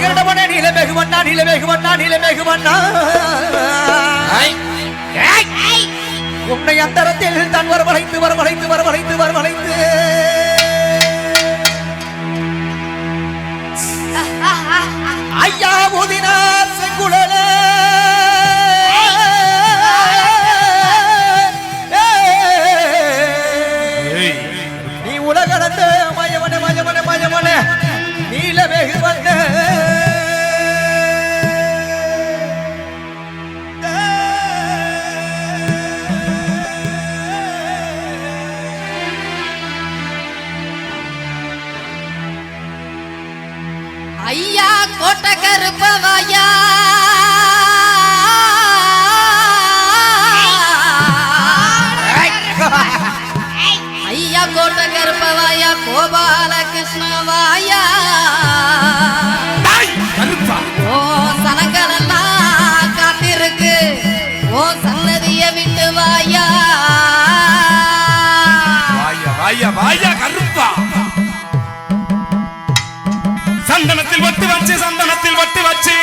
கரடமனே நீலமேகுவண்ணா நீலமேகுவண்ணா நீலமேகுவண்ணா உன்னை அந்தரத்தில் தான் வரவழைத்து வரவழைத்து வரவழைத்து வரவழைத்து ஐயா ஊதினார் செங்குழல நீ உலகளந்த மயமன மயமன மயமன நீலமேகு வந்த ஐயா கோட்ட கருப்பவாயா ஐயா கோட்ட கருப்பவாயா கோபால கிருஷ்ணவாயா ஓ சனங்களெல்லாம் காத்திருக்கு ஓ சன்னதிய விட்டு வாயா வாயா வாயா கருப்பா சந்தனத்தில் வட்டு வச்சு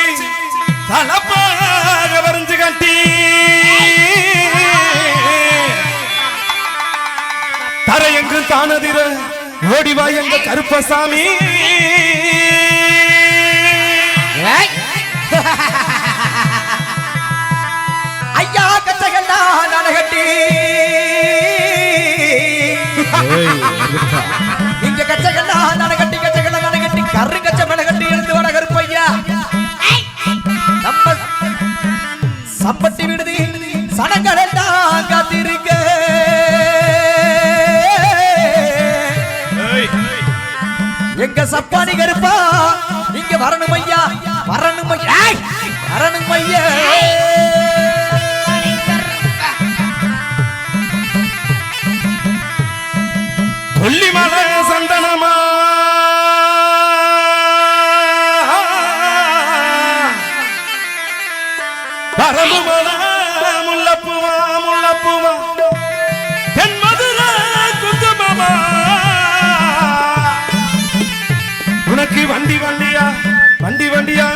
தலப்பாக வரைஞ்சு கட்டி தரையெங்கு தானதிர ஓடிவாய் எங்க கருப்பசாமி ஐயா கச்சகண்டா நடகட்டி இங்க கச்சகண்டா நடகட்டி கச்சகண்டா நடகட்டி கரு கச்ச மெனகட்டி எழுந்து வட கருப்பையா நம்ம சம்பட்டி விடுதி சனங்களா காத்திருக்க எங்க சப்பானி கருப்பா இங்க வரணும் ஐயா வரணும் ஐயா வரணும் ஐயா கொல்லிமலை சந்தனமா பரம்புமலை முல்லப்புவா முல்லப்புவா தென் மதுரை குங்குமமா உனக்கு வண்டி வண்டியா வண்டி வண்டியா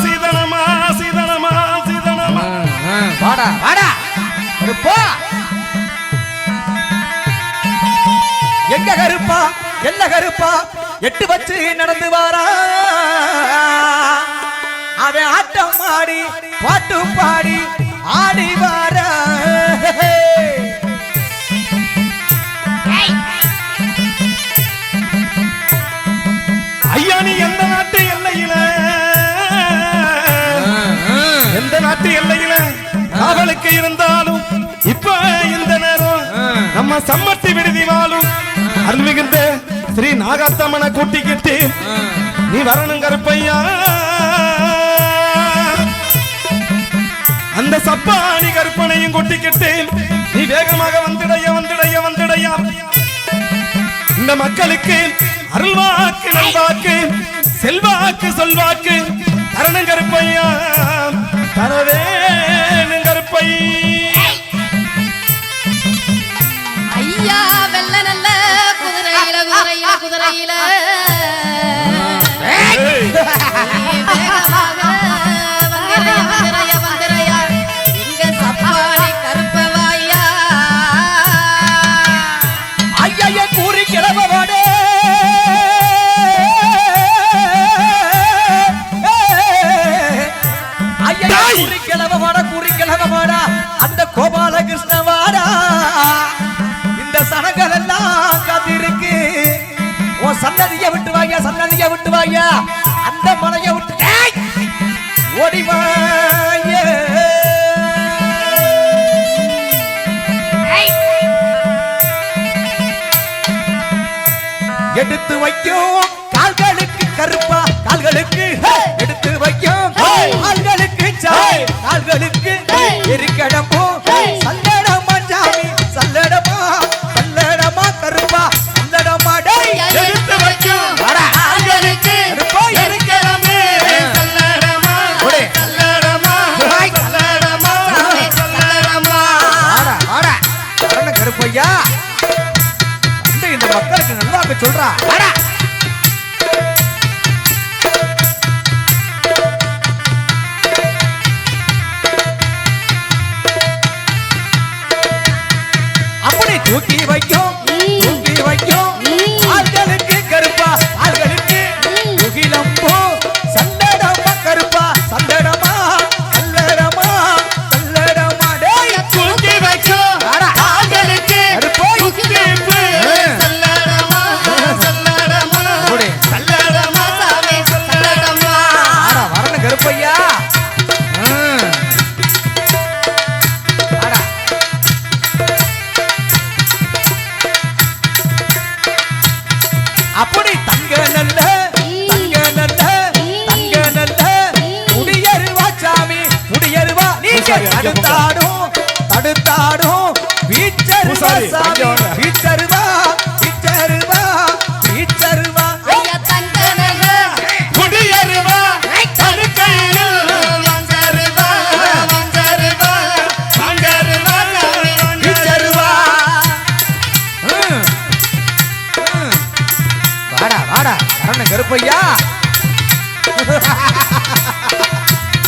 சீதனமா சீதனமா சீதனமா வாடா வாடா கருப்பா எங்க கருப்பா என்ன கருப்பா எட்டு வச்சு நடந்து வாரா அவன் ஆட்டம் ஆடி பாட்டு பாடி ஆடி வாரா ஐயா நீ எந்த நாட்டு எல்லையில எந்த நாட்டு எல்லையில காவலுக்கு இருந்தாலும் இப்ப இந்த நேரம் நம்ம சம்மட்டி விடுதி வாழும் அருள்மிகுந்த ஸ்ரீ நாகாத்தம்மனை கூட்டிக்கிட்டு நீ வரணும் கருப்பையா அந்த சப்பானி கருப்பனையும் கூட்டிக்கிட்டு நீ வேகமாக வந்துடைய வந்துடைய வந்துடையா இந்த மக்களுக்கு அருள்வாக்கு நல்வாக்கு செல்வாக்கு சொல்வாக்கு தரணம் கருப்பையா தரவேணும் கருப்பை ஐயா வெள்ள நல்ல குதிரையில குதிரையில குதிரையில வேகமாக வந்திரைய வந்திரையா இங்க சப்பானி கருப்பவாயா ஐயா கூறி கிளம்பவாடே ஐயா கூறி கிளம்பவாடா அந்த கோபால கிருஷ்ணவாடா இந்த சனங்கள் எல்லாம் காத்திருக்கு உன் சன்னதியை விட்டு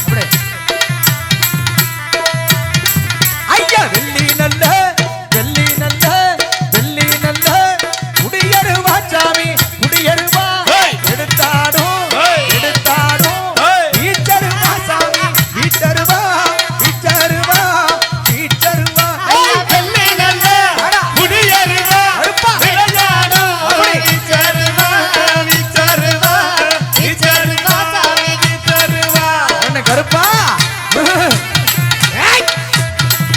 அப்படியே. ஐயா வெள்ளி நல்ல வெள்ளி நல்ல வெள்ளி நல்ல குடியருவா சாமி குடியருவா ஏய். எடுத்தாடும் ஏய். எடுத்தாடும் ஏய். வீச்சருவா சாமி வீச்சருவா வீச்சருவா வீச்சருவா ஐயா வெள்ளி நல்ல குடியேறுவா, அருப்பா. விளையாடும் அப்படி. வீச்சருவா, வீச்சருவா, வீச்சருவா, வீச்சருவா. என்ன கருப்பா ஏய்.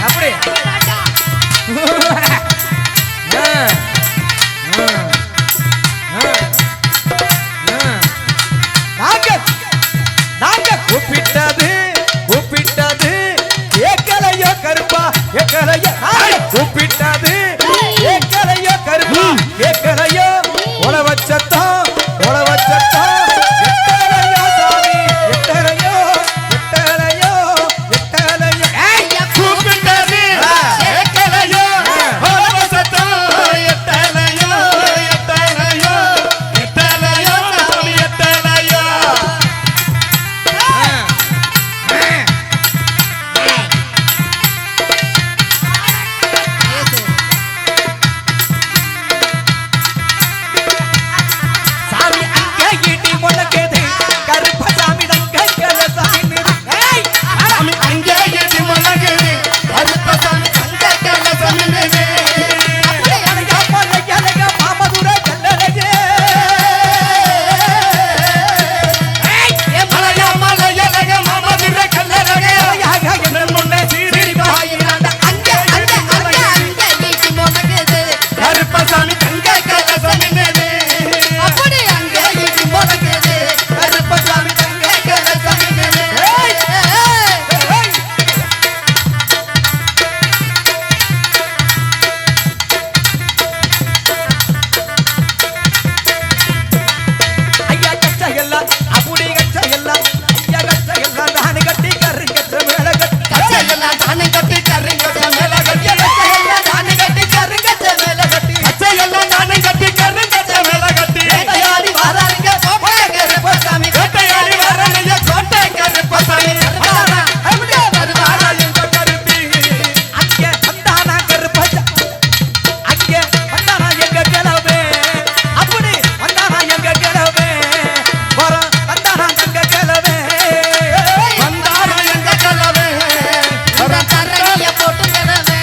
அப்படி நாங்க கூப்பிட்டது கூப்பிட்டது ஏக்கலையோ கருப்பா ஏக்கலையோ கூப்பிட்டது ஏக்கலையோ கருப்பா ஏக்கலையோ உழவச்சத்தம் உழவச்சத்தம் எட்டலையோ சாமி எட்டலையோ எட்டலையோ எட்டலையோ ஐயா கூப்பிட்டது ஏக்கலையோ, பரவசத்தம் எட்டலையோ, எட்டலையோ, எட்டலையோ, சாமி எட்டலையோ. பேசு. சாமி அங்கே இடி முழங்குது கருப்பசாமி தங்க கலசாமி ஏய் சாமி அங்கே இடி முழங்குது, கருப்பசாமி தங்க கலசமின்னுது. அலையா மலையலையா மாமதுரை கல்லலையே ஏய் மலையா மலையழக மாமதுரை கல்லழகே, அலையாக என்ன முன்னே சீரிப்பா அங்க அங்க அங்க அங்க ஈட்டி முழங்குது. கருப்பசாமி தங்க கலசமின்னுது. அப்படி அங்க ஈட்டி முழங்குது. கருப்பசாமி தங்க கலசாமி ஏய் ஏய். ஏய் ஐயா கச்சா எல்லாம் அப்படி கச்சா எல்லாம் ஐயா கச்சா எல்லாம் நான் கட்டி கருங்கச்ச மேல கட்டி கச்சையெல்லாம் தானே கட்டி கருங்கச்ச மேல கட்டி. கச்சையெல்லாம் தானே கட்டி கருங்கச்ச மேல கட்டி. பச்சையெல்லாம் நானும் கட்டி கருங்கச்ச மேல கட்டி, வேட்டையாடி வாராருங்க கோட்டை கருப்பசாமி. வேட்டையாடி வரணைய கோட்டை கருப்பசாமி. வருவாரா? அப்படியே வருவாரா? இந்த கருப்பி அங்கே வந்தானா கருப்பச்சா அங்கே வந்தானா எங்க கிளவே அப்படி வந்தானா எங்க கிளவே வரோம் வந்தானா எங்க கிளவே வந்தாரோ எங்க கலவே, இந்த தரணிய போட்டு கிடவே.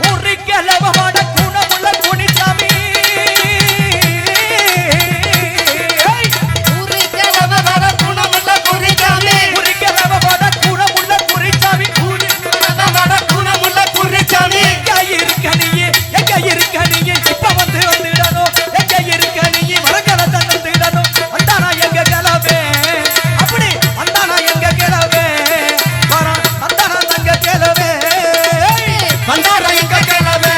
ஊரு கிளவோட குணமுள்ள குனிசாமி ஊரு கிழவ வர குணமுள்ள குறிச்சாமி, ஊரு கிளவோட குணமுள்ள குறிச்சாமி வட குணமுள்ள குறிச்சாமி. எங்க இருக்க நீயே எங்க இருக்க நீயே இப்ப வந்துடணும் எங்க இருக்க நீயே மரக்கல தந்துடணும் வந்தானா எங்க கிளவே அப்படி வந்தானா எங்க கிளவே வரோம் வந்தானா எங்க கிளவே வந்தாரோ எங்க கலவே,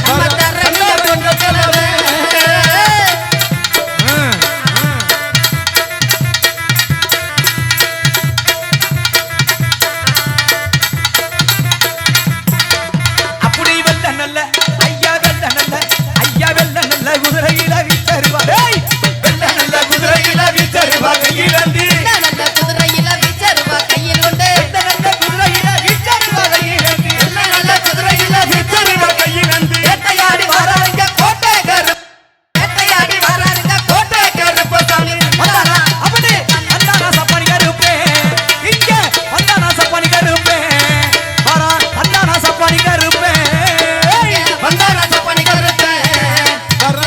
நம்ம தரணிய எங்க கலவே. அப்படி வெல்ல நல்ல ஐயா வெல்ல நல்ல ஐயா வெல்ல நல்ல குதிரையில விச்சருவா ஏய் வெல்ல நல்ல குதிரையில வீச்சருவா கையிலந்தி, நல்ல குதிரையில விச்சருவா கையில் கொண்டு. வெல்ல நல்ல குதிரையில விச்சருவா கையிலேந்தி நல்ல குதிரையில வீச்சருவா கையிலந்தி. வேட்டையாடி வாராங்க கோட்டை கருப்பு வேட்டையாடி வராருங்க கோட்டை கருப்பசாமி வந்தானா அப்படி வந்தானா சப்பானி கருப்பே இங்க வந்தானா சப்பானி கருப்பே வரா வந்தானா சப்பானி கருப்பே வந்தாரா சப்பனி கருப்பே, வர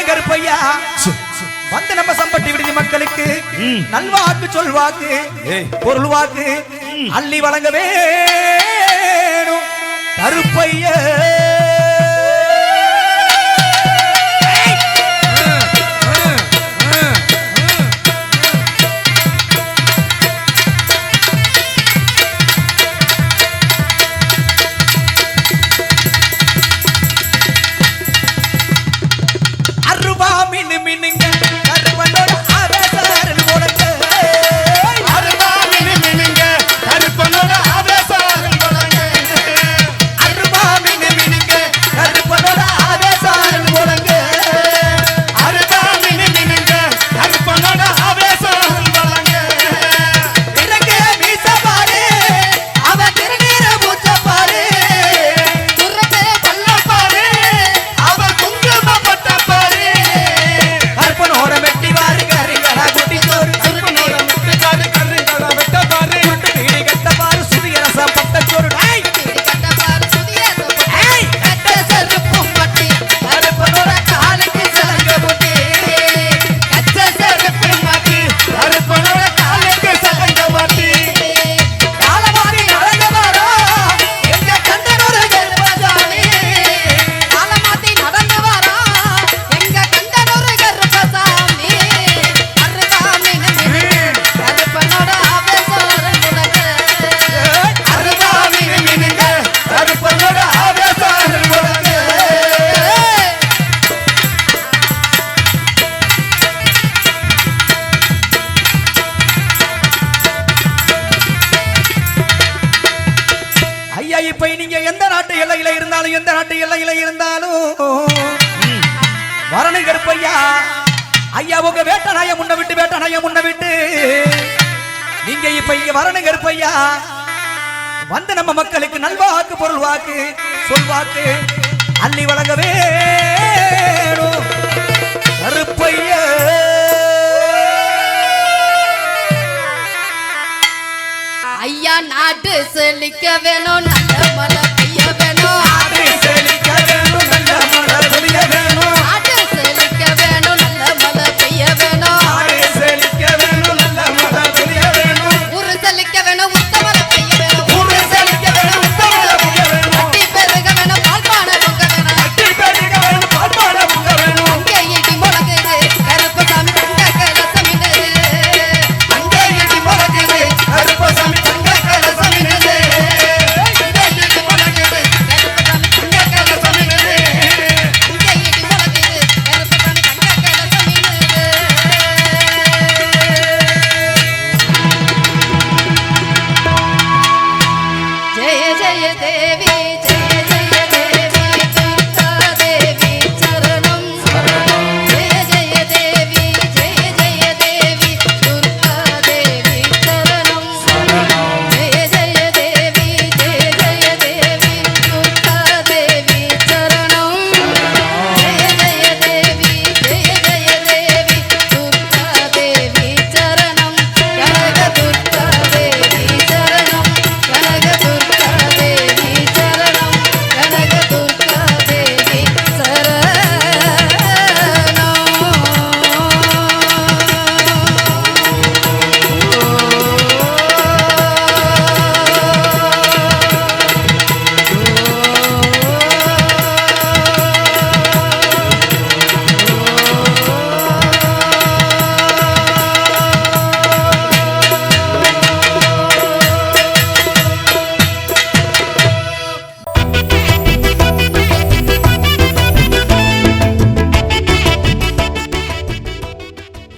கருப்பையா வந்து நம்ம சம்பட்டி விடுதி மக்களுக்கு நல்வாக்கு சொல்வாக்கு பொருள் வாக்கு அள்ளி வழங்க வேணும் கருப்பையா. இப்ப நீங்க எந்த நாட்டு எல்லையில இருந்தாலும் எந்த நாட்டு எல்லையில இருந்தாலும் வரணை கருப்பையா ஐயா உங்க வேட்ட நாய முன்ன விட்டு நீங்க இப்ப இங்க வரணை கருப்பையா வந்து நம்ம மக்களுக்கு நல்வாக்கு பொருள் வாக்கு சொல்வாக்கு அள்ளி வழங்க வேணும் கருப்பையா. ஐயா நாட்டு செழிக்க வேணும்.